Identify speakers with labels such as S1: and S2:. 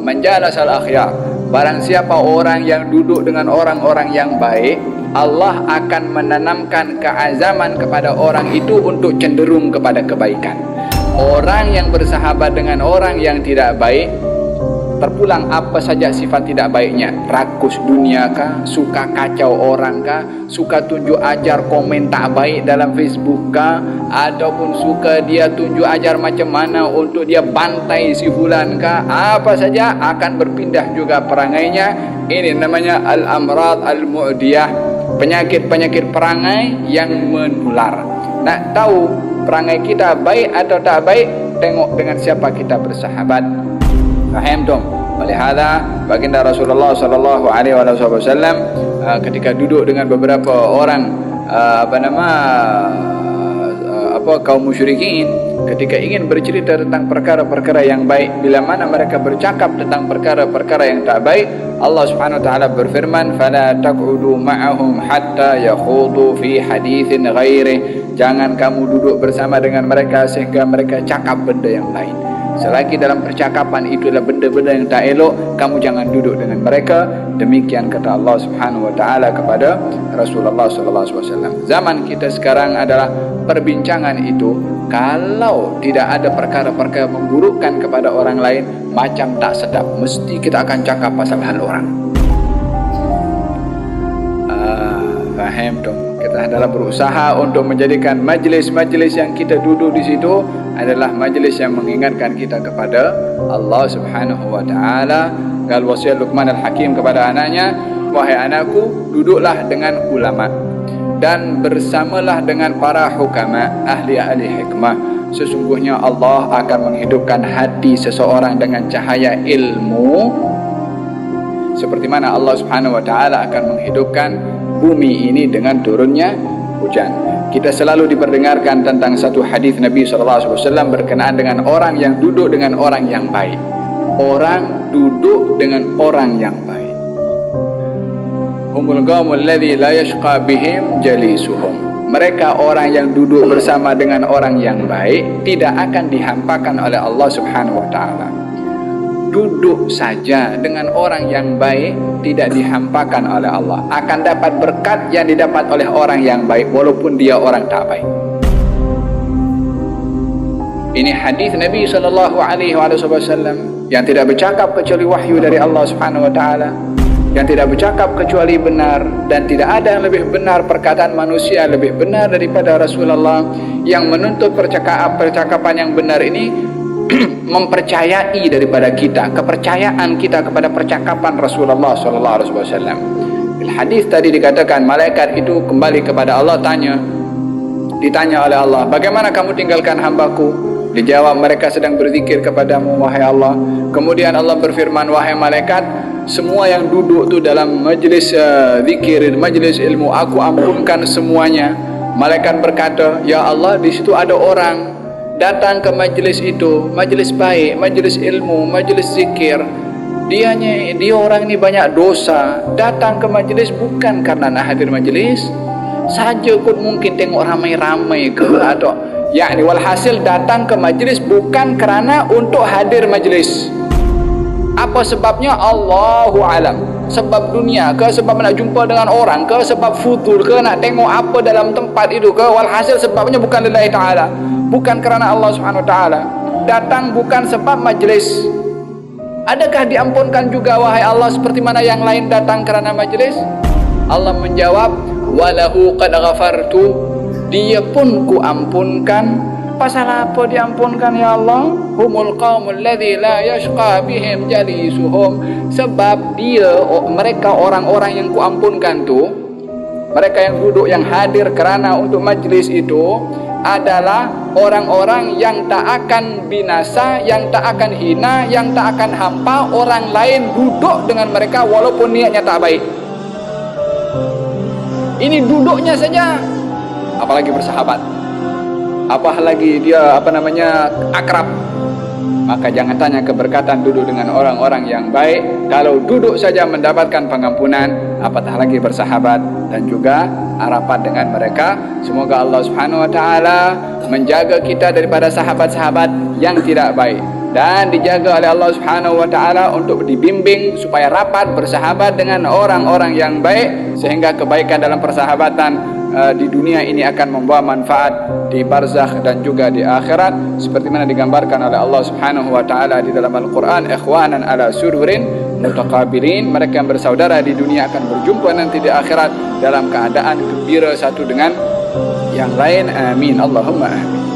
S1: man jalasal akhyar, barang siapa orang yang duduk dengan orang-orang yang baik, Allah akan menanamkan keazaman kepada orang itu untuk cenderung kepada kebaikan. Orang yang bersahabat dengan orang yang tidak baik, terpulang apa saja sifat tidak baiknya. Rakus dunia kah, suka kacau orang kah, suka tunjuk ajar komen tak baik dalam Facebook kah, ataupun suka dia tunjuk ajar macam mana untuk dia bantai si fulan kah, apa saja akan berpindah juga perangainya. Ini namanya al-amrad al-mu'diyah, penyakit-penyakit perangai yang menular. Nak tahu perangai kita baik atau tak baik, tengok dengan siapa kita bersahabat. Faham dong? Olehada baginda Rasulullah sallallahu alaihi wasallam ketika duduk dengan beberapa orang kaum musyrikin, ketika ingin bercerita tentang perkara-perkara yang baik, bila mana mereka bercakap tentang perkara-perkara yang tak baik, Allah Subhanahu wa taala berfirman, "Fala taq'udu ma'ahum hatta yakhudu fi haditsin ghairi." Jangan kamu duduk bersama dengan mereka sehingga mereka cakap benda yang lain. Selagi dalam percakapan itu adalah benda-benda yang tak elok, kamu jangan duduk dengan mereka. Demikian kata Allah Subhanahu wa taala kepada Rasulullah sallallahu alaihi wasallam. Zaman kita sekarang adalah perbincangan itu, kalau tidak ada perkara-perkara memburukkan kepada orang lain, macam tak sedap, mesti kita akan cakap pasal hal orang. Faham dong? Kita adalah berusaha untuk menjadikan majlis-majlis yang kita duduk di situ adalah majlis yang mengingatkan kita kepada Allah Subhanahu wa taala. Gal wasiat Luqman al-Hakim kepada anaknya, "Wahai anakku, duduklah dengan ulama dan bersamalah dengan para hukama, ahli-ahli hikmah. Sesungguhnya Allah akan menghidupkan hati seseorang dengan cahaya ilmu, seperti mana Allah Subhanahu wa taala akan menghidupkan bumi ini dengan turunnya hujan." Kita selalu diperdengarkan tentang satu hadis Nabi SAW berkenaan dengan orang yang duduk dengan orang yang baik. Orang duduk dengan orang yang baik. Humul qaumul ladzi la yashqa bihim jalisuhum. Mereka orang yang duduk bersama dengan orang yang baik tidak akan dihampakan oleh Allah Subhanahu wa taala. Duduk saja dengan orang yang baik tidak dihampakan oleh Allah, akan dapat berkat yang didapat oleh orang yang baik walaupun dia orang tak baik. Ini hadis Nabi sallallahu alaihi wasallam yang tidak bercakap kecuali wahyu dari Allah Subhanahu wa taala, yang tidak bercakap kecuali benar, dan tidak ada yang lebih benar perkataan manusia lebih benar daripada Rasulullah yang menuntut percakapan yang benar ini mempercayai daripada kita, kepercayaan kita kepada percakapan Rasulullah sallallahu alaihi wasallam. Di hadis tadi dikatakan malaikat itu kembali kepada Allah, ditanya oleh Allah, "Bagaimana kamu tinggalkan hambaku?" Dijawab, "Mereka sedang berzikir kepadamu wahai Allah." Kemudian Allah berfirman, "Wahai malaikat, semua yang duduk tu dalam majlis zikir, majlis ilmu, aku ampunkan semuanya." Malaikat berkata, "Ya Allah, di situ ada orang datang ke majlis itu, majlis baik, majlis ilmu, majlis zikir. Dia orang ini banyak dosa. Datang ke majlis bukan karena nak hadir majlis saja kot, mungkin tengok ramai-ramai ke, atau yakni walhasil datang ke majlis bukan kerana untuk hadir majlis. Apa sebabnya? Allahu alam. Sebab dunia ke, sebab nak jumpa dengan orang ke, sebab fudul ke, nak tengok apa dalam tempat itu ke, walhasil sebabnya bukan lillahi ta'ala, bukan kerana Allah Subhanahu wa taala. Datang bukan sebab majlis. Adakah diampunkan juga wahai Allah seperti mana yang lain datang kerana majlis? Allah menjawab, "Walahu qad ghafartu." Dia pun ku ampunkan. Pasal apa diampunkan ya Allah? Humul qaumul ladzi la yashqa bihim jalisuhum. Sebab mereka orang-orang yang kuampunkan tu, mereka yang duduk, yang hadir kerana untuk majlis itu adalah orang-orang yang tak akan binasa, yang tak akan hina, yang tak akan hampa orang lain duduk dengan mereka walaupun niatnya tak baik. Ini duduknya saja, apalagi bersahabat, apalagi dia akrab. Maka jangan tanya keberkatan duduk dengan orang-orang yang baik. Kalau duduk saja mendapatkan pengampunan, apatah lagi bersahabat dan juga rapat dengan mereka. Semoga Allah Subhanahu wa taala menjaga kita daripada sahabat-sahabat yang tidak baik. dan dijaga oleh Allah Subhanahu wa taala untuk dibimbing supaya rapat bersahabat dengan orang-orang yang baik, sehingga kebaikan dalam persahabatan di dunia ini akan membawa manfaat di barzakh dan juga di akhirat, seperti mana digambarkan oleh Allah Subhanahu wa taala di dalam Al-Qur'an, ikhwanan ala sururin mutaqabilin, mereka yang bersaudara di dunia akan berjumpa nanti di akhirat dalam keadaan gembira satu dengan yang lain. Amin, Allahumma amin.